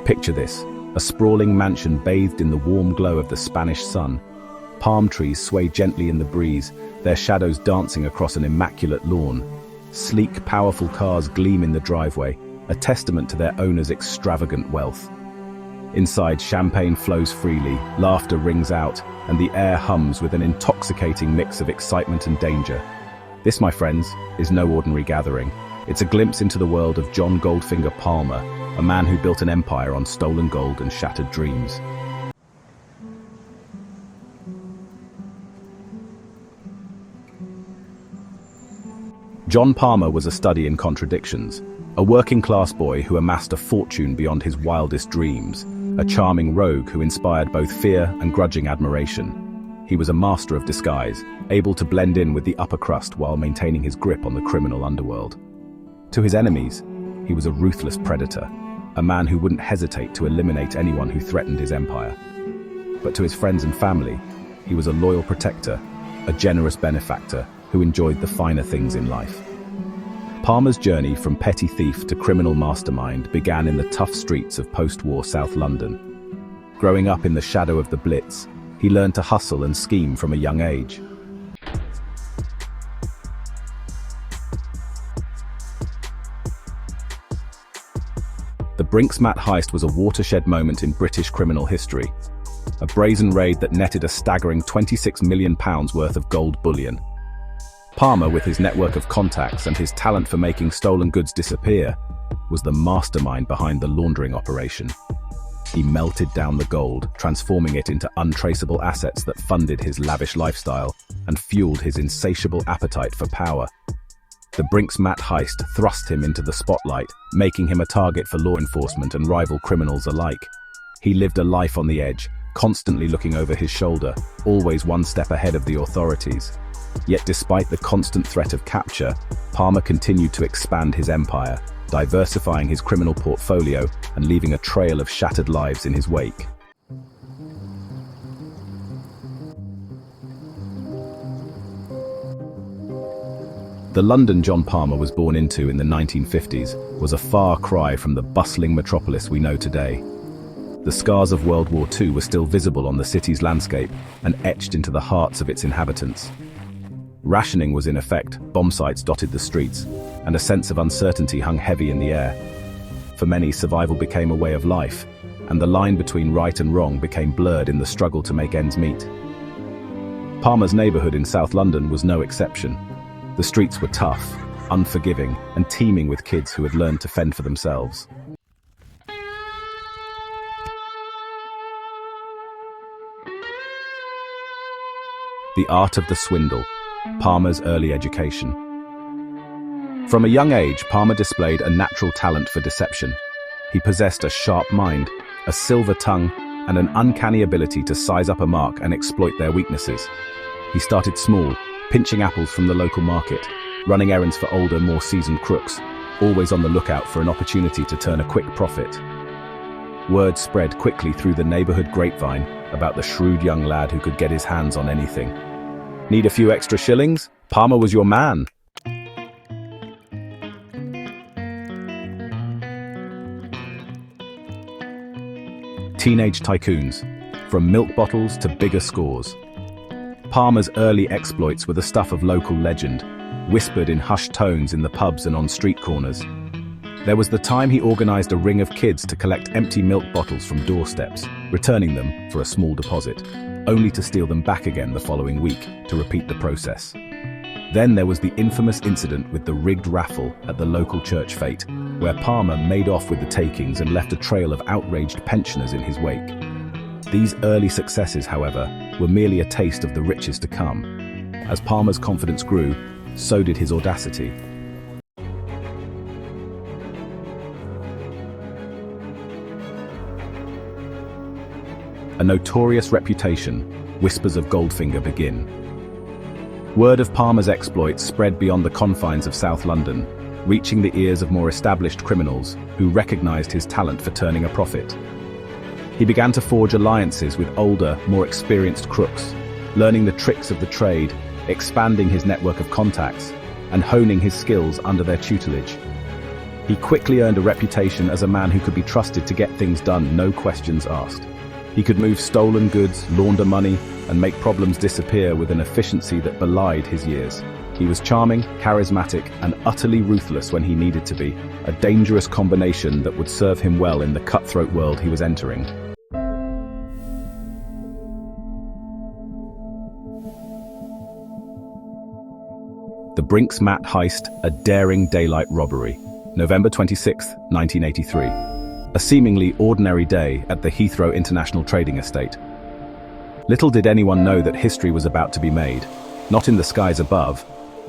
Picture this, a sprawling mansion bathed in the warm glow of the Spanish sun. Palm trees sway gently in the breeze, their shadows dancing across an immaculate lawn. Sleek, powerful cars gleam in the driveway, a testament to their owners' extravagant wealth. Inside, champagne flows freely, laughter rings out, and the air hums with an intoxicating mix of excitement and danger. This, my friends, is no ordinary gathering. It's a glimpse into the world of John Goldfinger Palmer, a man who built an empire on stolen gold and shattered dreams. John Palmer was a study in contradictions, a working-class boy who amassed a fortune beyond his wildest dreams, a charming rogue who inspired both fear and grudging admiration. He was a master of disguise, able to blend in with the upper crust while maintaining his grip on the criminal underworld. To his enemies, he was a ruthless predator, a man who wouldn't hesitate to eliminate anyone who threatened his empire. But to his friends and family, he was a loyal protector, a generous benefactor who enjoyed the finer things in life. Palmer's journey from petty thief to criminal mastermind began in the tough streets of post-war South London. Growing up in the shadow of the Blitz, he learned to hustle and scheme from a young age. The Brink's-Mat heist was a watershed moment in British criminal history, a brazen raid that netted a staggering £26 million worth of gold bullion. Palmer, with his network of contacts and his talent for making stolen goods disappear, was the mastermind behind the laundering operation. He melted down the gold, transforming it into untraceable assets that funded his lavish lifestyle and fueled his insatiable appetite for power. The Brink's-Mat heist thrust him into the spotlight, making him a target for law enforcement and rival criminals alike. He lived a life on the edge, constantly looking over his shoulder, always one step ahead of the authorities. Yet despite the constant threat of capture, Palmer continued to expand his empire, diversifying his criminal portfolio and leaving a trail of shattered lives in his wake. The London John Palmer was born into in the 1950s was a far cry from the bustling metropolis we know today. The scars of World War II were still visible on the city's landscape and etched into the hearts of its inhabitants. Rationing was in effect, bomb sites dotted the streets, and a sense of uncertainty hung heavy in the air. For many, survival became a way of life, and the line between right and wrong became blurred in the struggle to make ends meet. Palmer's neighbourhood in South London was no exception. The streets were tough, unforgiving, and teeming with kids who had learned to fend for themselves. The art of the swindle. Palmer's early education. From a young age, Palmer displayed a natural talent for deception. He possessed a sharp mind, a silver tongue, and an uncanny ability to size up a mark and exploit their weaknesses. He started small, pinching apples from the local market, running errands for older, more seasoned crooks, always on the lookout for an opportunity to turn a quick profit. Word spread quickly through the neighborhood grapevine about the shrewd young lad who could get his hands on anything. Need a few extra shillings? Palmer was your man. Teenage tycoons, from milk bottles to bigger scores. Palmer's early exploits were the stuff of local legend, whispered in hushed tones in the pubs and on street corners. There was the time he organized a ring of kids to collect empty milk bottles from doorsteps, returning them for a small deposit, only to steal them back again the following week to repeat the process. Then there was the infamous incident with the rigged raffle at the local church fete, where Palmer made off with the takings and left a trail of outraged pensioners in his wake. These early successes, however, were merely a taste of the riches to come. As Palmer's confidence grew, so did his audacity. A notorious reputation, whispers of Goldfinger begin. Word of Palmer's exploits spread beyond the confines of South London, reaching the ears of more established criminals who recognized his talent for turning a profit. He began to forge alliances with older, more experienced crooks, learning the tricks of the trade, expanding his network of contacts, and honing his skills under their tutelage. He quickly earned a reputation as a man who could be trusted to get things done, no questions asked. He could move stolen goods, launder money, and make problems disappear with an efficiency that belied his years. He was charming, charismatic, and utterly ruthless when he needed to be, a dangerous combination that would serve him well in the cutthroat world he was entering. The Brinks Mat Heist, a daring daylight robbery. November 26, 1983. A seemingly ordinary day at the Heathrow International Trading Estate. Little did anyone know that history was about to be made, not in the skies above,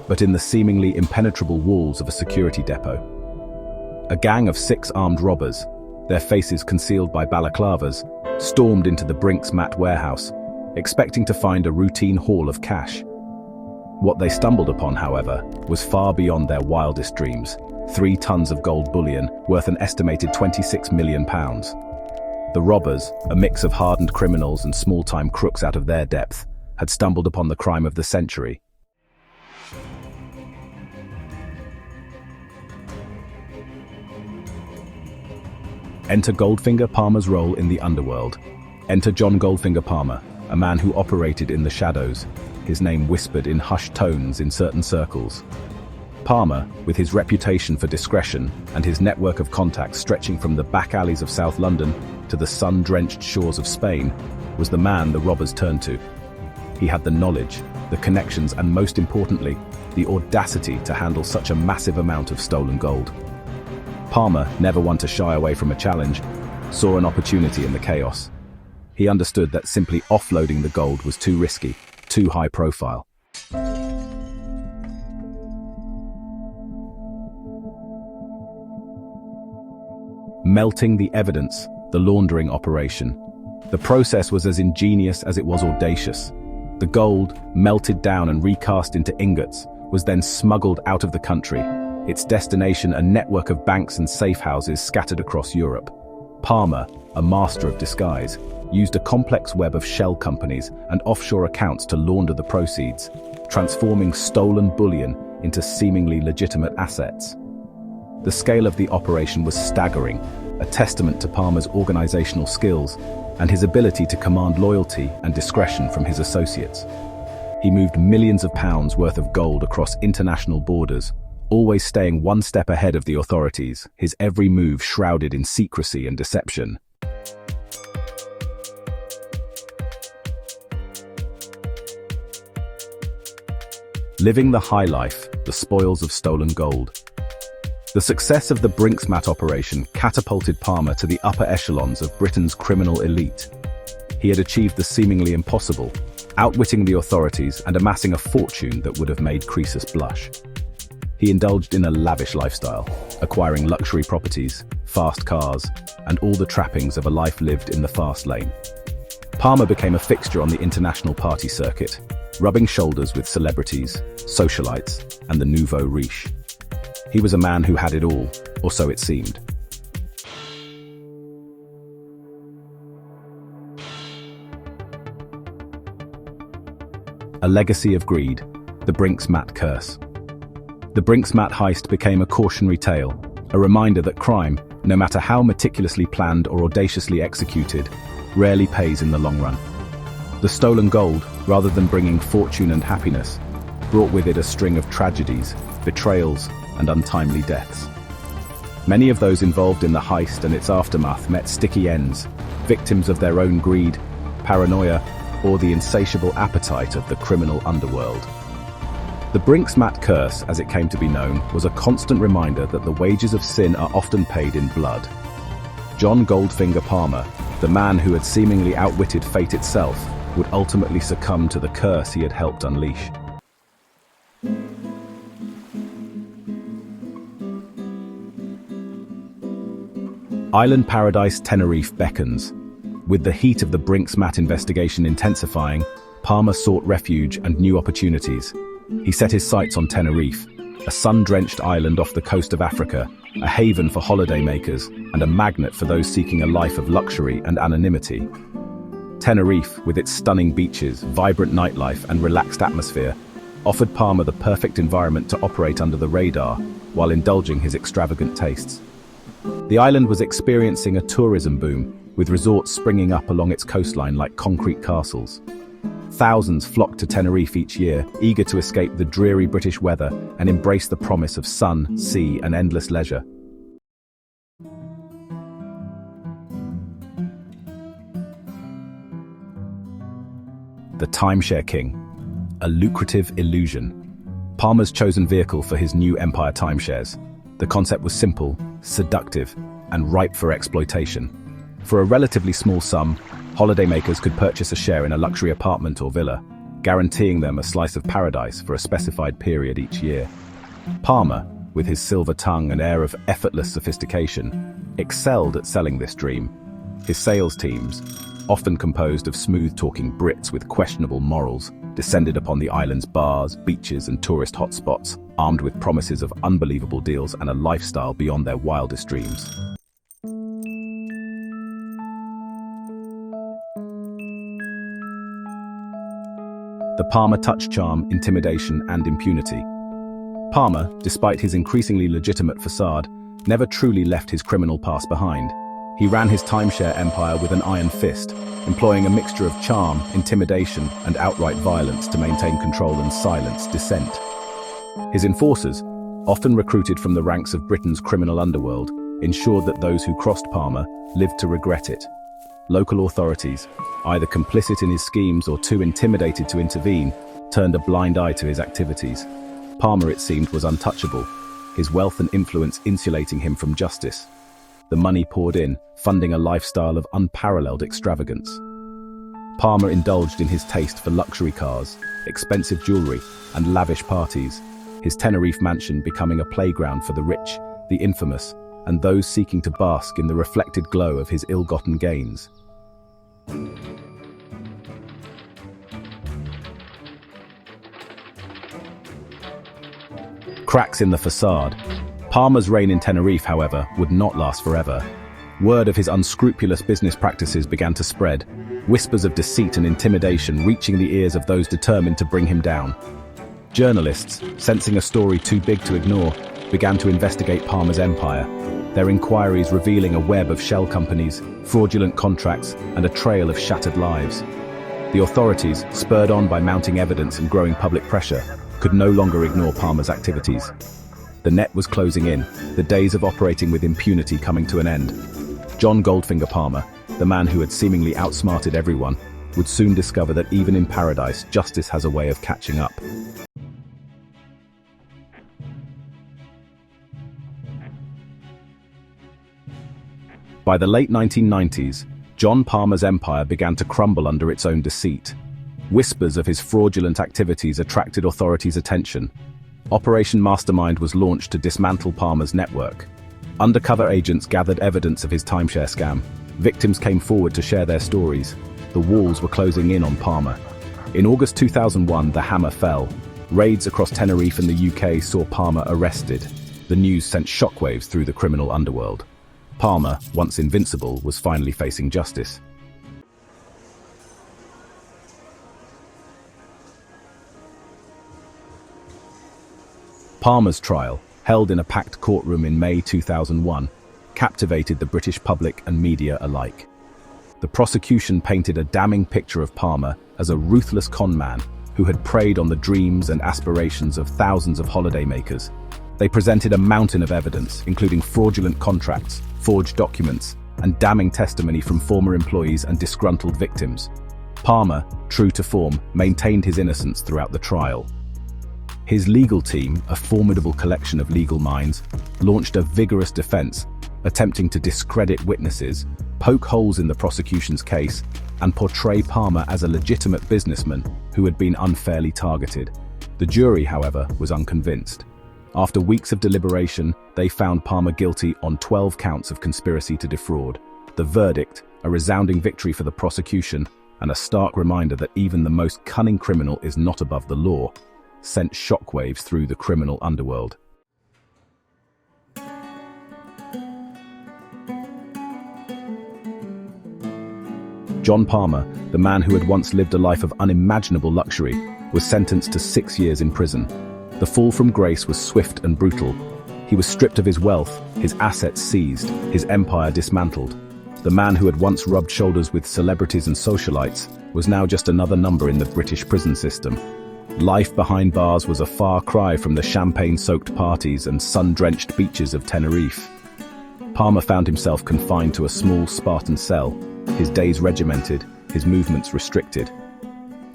but in the seemingly impenetrable walls of a security depot. A gang of 6 armed robbers, their faces concealed by balaclavas, stormed into the Brinks Mat warehouse, expecting to find a routine haul of cash. What they stumbled upon, however, was far beyond their wildest dreams. 3 tons of gold bullion, worth an estimated £26 million. The robbers, a mix of hardened criminals and small-time crooks out of their depth, had stumbled upon the crime of the century. Enter Goldfinger Palmer's role in the Underworld. Enter John Goldfinger Palmer, a man who operated in the shadows, his name whispered in hushed tones in certain circles. Palmer, with his reputation for discretion and his network of contacts stretching from the back alleys of South London to the sun-drenched shores of Spain, was the man the robbers turned to. He had the knowledge, the connections, and most importantly, the audacity to handle such a massive amount of stolen gold. Palmer, never one to shy away from a challenge, saw an opportunity in the chaos. He understood that simply offloading the gold was too risky, too high profile. Melting the evidence, the laundering operation. The process was as ingenious as it was audacious. The gold, melted down and recast into ingots, was then smuggled out of the country, its destination a network of banks and safe houses scattered across Europe. Palmer, a master of disguise, used a complex web of shell companies and offshore accounts to launder the proceeds, transforming stolen bullion into seemingly legitimate assets. The scale of the operation was staggering, a testament to Palmer's organizational skills and his ability to command loyalty and discretion from his associates. He moved millions of pounds worth of gold across international borders, always staying one step ahead of the authorities, his every move shrouded in secrecy and deception. Living the high life, the spoils of stolen gold. The success of the Brinks Mat operation catapulted Palmer to the upper echelons of Britain's criminal elite. He had achieved the seemingly impossible, outwitting the authorities and amassing a fortune that would have made Croesus blush. He indulged in a lavish lifestyle, acquiring luxury properties, fast cars, and all the trappings of a life lived in the fast lane. Palmer became a fixture on the international party circuit, rubbing shoulders with celebrities, socialites, and the nouveau riche. He was a man who had it all, or so it seemed. A legacy of greed, the Brinks Mat curse. The Brinks Mat heist became a cautionary tale, a reminder that crime, no matter how meticulously planned or audaciously executed, rarely pays in the long run. The stolen gold, rather than bringing fortune and happiness, brought with it a string of tragedies, betrayals, and untimely deaths. Many of those involved in the heist and its aftermath met sticky ends, victims of their own greed, paranoia, or the insatiable appetite of the criminal underworld. The Brinks Mat curse, as it came to be known, was a constant reminder that the wages of sin are often paid in blood. John Goldfinger Palmer, the man who had seemingly outwitted fate itself, would ultimately succumb to the curse he had helped unleash. Island paradise Tenerife Beckons. With the heat of the Brinks Mat investigation intensifying, Palmer sought refuge and new opportunities. He set his sights on Tenerife, a sun-drenched island off the coast of Africa, a haven for holidaymakers and a magnet for those seeking a life of luxury and anonymity. Tenerife, with its stunning beaches, vibrant nightlife and relaxed atmosphere, offered Palmer the perfect environment to operate under the radar while indulging his extravagant tastes. The island was experiencing a tourism boom, with resorts springing up along its coastline like concrete castles. Thousands flocked to Tenerife each year, eager to escape the dreary British weather and embrace the promise of sun, sea, and endless leisure. The Timeshare King, a lucrative illusion. Palmer's chosen vehicle for his new empire timeshares. The concept was simple, seductive, and ripe for exploitation. For a relatively small sum, holidaymakers could purchase a share in a luxury apartment or villa, guaranteeing them a slice of paradise for a specified period each year. Palmer, with his silver tongue and air of effortless sophistication, excelled at selling this dream. His sales teams, often composed of smooth-talking Brits with questionable morals, descended upon the island's bars, beaches, and tourist hotspots, armed with promises of unbelievable deals and a lifestyle beyond their wildest dreams. The Palmer touch charm, intimidation, and impunity. Palmer, despite his increasingly legitimate facade, never truly left his criminal past behind. He ran his timeshare empire with an iron fist, employing a mixture of charm, intimidation, and outright violence to maintain control and silence dissent. His enforcers, often recruited from the ranks of Britain's criminal underworld, ensured that those who crossed Palmer lived to regret it. Local authorities, either complicit in his schemes or too intimidated to intervene, turned a blind eye to his activities. Palmer, it seemed, was untouchable, his wealth and influence insulating him from justice. The money poured in, funding a lifestyle of unparalleled extravagance. Palmer indulged in his taste for luxury cars, expensive jewelry, and lavish parties, his Tenerife mansion becoming a playground for the rich, the infamous, and those seeking to bask in the reflected glow of his ill-gotten gains. Cracks in the facade. Palmer's reign in Tenerife, however, would not last forever. Word of his unscrupulous business practices began to spread, whispers of deceit and intimidation reaching the ears of those determined to bring him down. Journalists, sensing a story too big to ignore, began to investigate Palmer's empire, their inquiries revealing a web of shell companies, fraudulent contracts, and a trail of shattered lives. The authorities, spurred on by mounting evidence and growing public pressure, could no longer ignore Palmer's activities. The net was closing in, the days of operating with impunity coming to an end. John Goldfinger Palmer, the man who had seemingly outsmarted everyone, would soon discover that even in paradise, justice has a way of catching up. By the late 1990s, John Palmer's empire began to crumble under its own deceit. Whispers of his fraudulent activities attracted authorities' attention. Operation Mastermind was launched to dismantle Palmer's network. Undercover agents gathered evidence of his timeshare scam. Victims came forward to share their stories. The walls were closing in on Palmer. In August 2001, the hammer fell. Raids across Tenerife and the UK saw Palmer arrested. The news sent shockwaves through the criminal underworld. Palmer, once invincible, was finally facing justice. Palmer's trial, held in a packed courtroom in May 2001, captivated the British public and media alike. The prosecution painted a damning picture of Palmer as a ruthless con-man who had preyed on the dreams and aspirations of thousands of holidaymakers. They presented a mountain of evidence, including fraudulent contracts, forged documents, and damning testimony from former employees and disgruntled victims. Palmer, true to form, maintained his innocence throughout the trial. His legal team, a formidable collection of legal minds, launched a vigorous defense, attempting to discredit witnesses, poke holes in the prosecution's case, and portray Palmer as a legitimate businessman who had been unfairly targeted. The jury, however, was unconvinced. After weeks of deliberation, they found Palmer guilty on 12 counts of conspiracy to defraud. The verdict, a resounding victory for the prosecution, and a stark reminder that even the most cunning criminal is not above the law, sent shockwaves through the criminal underworld. John Palmer, the man who had once lived a life of unimaginable luxury, was sentenced to 6 years in prison. The fall from grace was swift and brutal. He was stripped of his wealth, his assets seized, his empire dismantled. The man who had once rubbed shoulders with celebrities and socialites was now just another number in the British prison system. Life behind bars was a far cry from the champagne-soaked parties and sun-drenched beaches of Tenerife. Palmer found himself confined to a small Spartan cell, his days regimented, his movements restricted.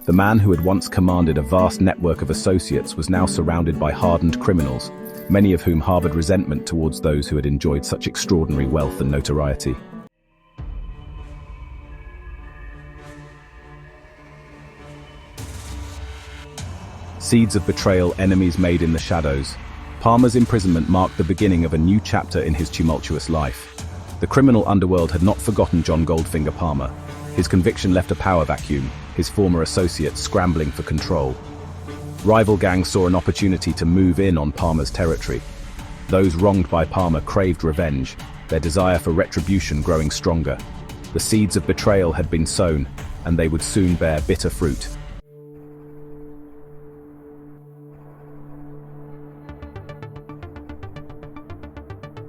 The man who had once commanded a vast network of associates was now surrounded by hardened criminals, many of whom harbored resentment towards those who had enjoyed such extraordinary wealth and notoriety. Seeds of betrayal, enemies made in the shadows. Palmer's imprisonment marked the beginning of a new chapter in his tumultuous life. The criminal underworld had not forgotten John Goldfinger Palmer. His conviction left a power vacuum, his former associates scrambling for control. Rival gangs saw an opportunity to move in on Palmer's territory. Those wronged by Palmer craved revenge, their desire for retribution growing stronger. The seeds of betrayal had been sown, and they would soon bear bitter fruit.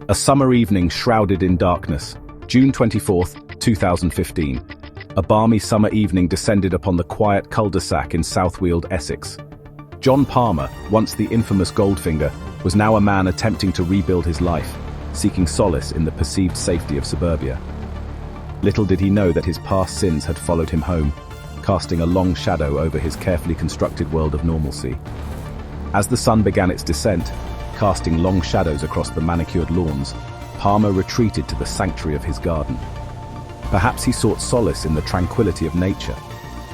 A summer evening shrouded in darkness, June 24, 2015. A balmy summer evening descended upon the quiet cul-de-sac in South Weald, Essex. John Palmer, once the infamous Goldfinger, was now a man attempting to rebuild his life, seeking solace in the perceived safety of suburbia. Little did he know that his past sins had followed him home, casting a long shadow over his carefully constructed world of normalcy. As the sun began its descent, casting long shadows across the manicured lawns, Palmer retreated to the sanctuary of his garden. Perhaps he sought solace in the tranquility of nature,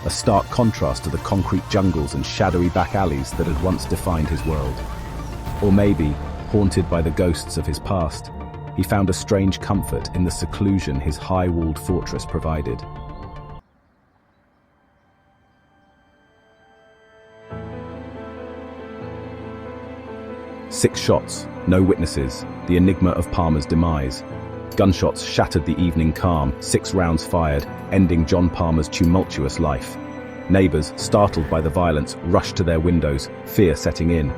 a stark contrast to the concrete jungles and shadowy back alleys that had once defined his world. Or maybe, haunted by the ghosts of his past, he found a strange comfort in the seclusion his high-walled fortress provided. Six shots, no witnesses, the enigma of Palmer's demise. Gunshots shattered the evening calm, 6 rounds fired, ending John Palmer's tumultuous life. Neighbors, startled by the violence, rushed to their windows, fear setting in.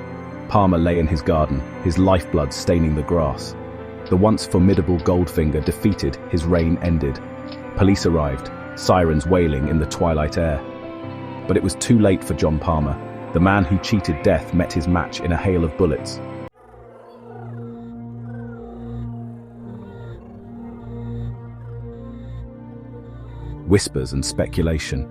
Palmer lay in his garden, his lifeblood staining the grass. The once formidable Goldfinger defeated, his reign ended. Police arrived, sirens wailing in the twilight air. But it was too late for John Palmer. The man who cheated death met his match in a hail of bullets. Whispers and speculation,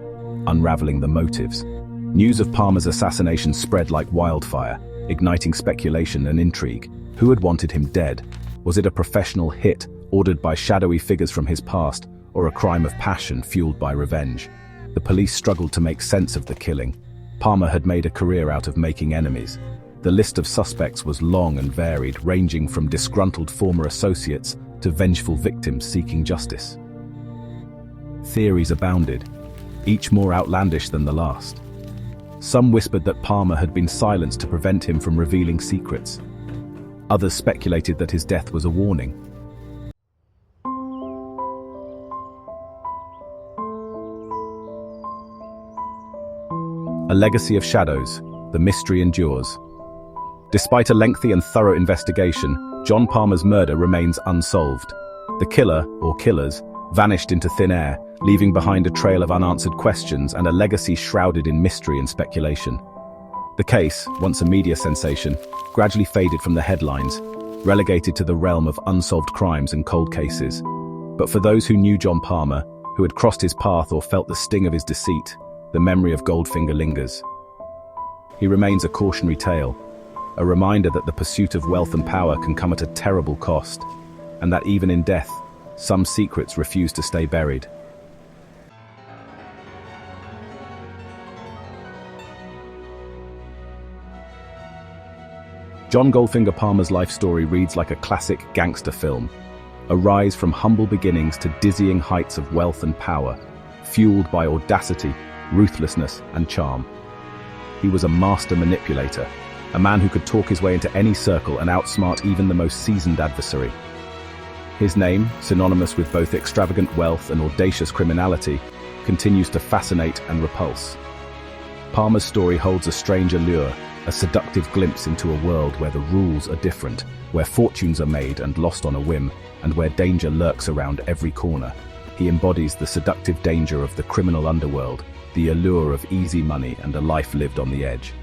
unravelling the motives. News of Palmer's assassination spread like wildfire, igniting speculation and intrigue. Who had wanted him dead? Was it a professional hit, ordered by shadowy figures from his past, or a crime of passion fueled by revenge? The police struggled to make sense of the killing. Palmer had made a career out of making enemies. The list of suspects was long and varied, ranging from disgruntled former associates to vengeful victims seeking justice. Theories abounded, each more outlandish than the last. Some whispered that Palmer had been silenced to prevent him from revealing secrets. Others speculated that his death was a warning. A legacy of shadows, the mystery endures. Despite a lengthy and thorough investigation, John Palmer's murder remains unsolved. The killer, or killers, vanished into thin air, leaving behind a trail of unanswered questions and a legacy shrouded in mystery and speculation. The case, once a media sensation, gradually faded from the headlines, relegated to the realm of unsolved crimes and cold cases. But for those who knew John Palmer, who had crossed his path or felt the sting of his deceit, the memory of Goldfinger lingers. He remains a cautionary tale, a reminder that the pursuit of wealth and power can come at a terrible cost, and that even in death, some secrets refuse to stay buried. John Goldfinger Palmer's life story reads like a classic gangster film, a rise from humble beginnings to dizzying heights of wealth and power, fueled by audacity, ruthlessness, and charm. He was a master manipulator, a man who could talk his way into any circle and outsmart even the most seasoned adversary. His name, synonymous with both extravagant wealth and audacious criminality, continues to fascinate and repulse. Palmer's story holds a strange allure, a seductive glimpse into a world where the rules are different, where fortunes are made and lost on a whim, and where danger lurks around every corner. He embodies the seductive danger of the criminal underworld, the allure of easy money and a life lived on the edge.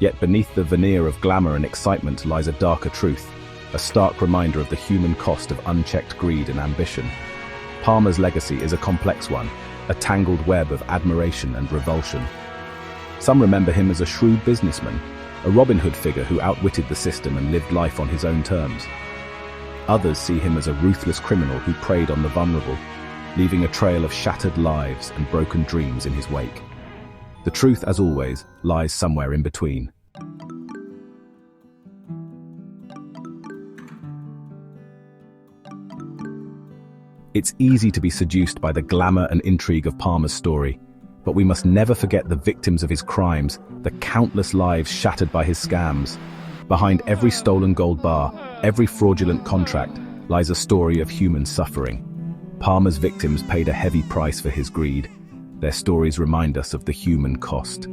Yet beneath the veneer of glamour and excitement lies a darker truth, a stark reminder of the human cost of unchecked greed and ambition. Palmer's legacy is a complex one, a tangled web of admiration and revulsion. Some remember him as a shrewd businessman, a Robin Hood figure who outwitted the system and lived life on his own terms. Others see him as a ruthless criminal who preyed on the vulnerable, leaving a trail of shattered lives and broken dreams in his wake. The truth, as always, lies somewhere in between. It's easy to be seduced by the glamour and intrigue of Palmer's story, but we must never forget the victims of his crimes, the countless lives shattered by his scams. Behind every stolen gold bar, every fraudulent contract, lies a story of human suffering. Palmer's victims paid a heavy price for his greed. Their stories remind us of the human cost.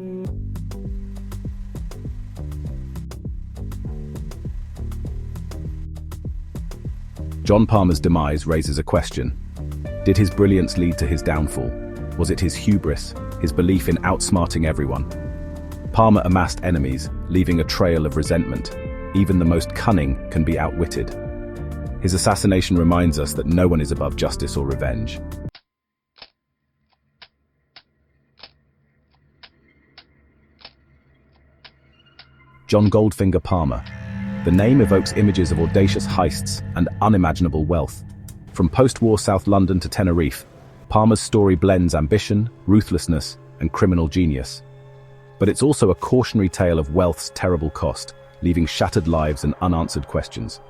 John Palmer's demise raises a question. Did his brilliance lead to his downfall? Was it his hubris, his belief in outsmarting everyone? Palmer amassed enemies, leaving a trail of resentment. Even the most cunning can be outwitted. His assassination reminds us that no one is above justice or revenge. John Goldfinger Palmer. The name evokes images of audacious heists and unimaginable wealth. From post-war South London to Tenerife, Palmer's story blends ambition, ruthlessness, and criminal genius. But it's also a cautionary tale of wealth's terrible cost, leaving shattered lives and unanswered questions.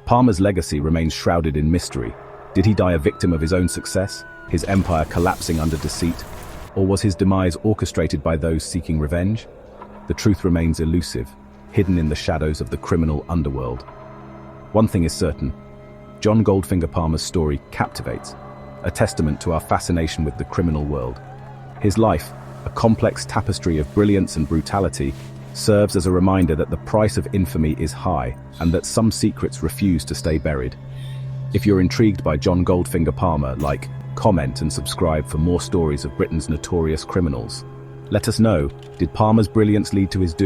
Palmer's legacy remains shrouded in mystery. Did he die a victim of his own success, his empire collapsing under deceit? Or was his demise orchestrated by those seeking revenge? The truth remains elusive, hidden in the shadows of the criminal underworld. One thing is certain, John Goldfinger Palmer's story captivates, a testament to our fascination with the criminal world. His life, a complex tapestry of brilliance and brutality, serves as a reminder that the price of infamy is high and that some secrets refuse to stay buried. If you're intrigued by John Goldfinger Palmer, like, comment and subscribe for more stories of Britain's notorious criminals. Let us know, did Palmer's brilliance lead to his doom?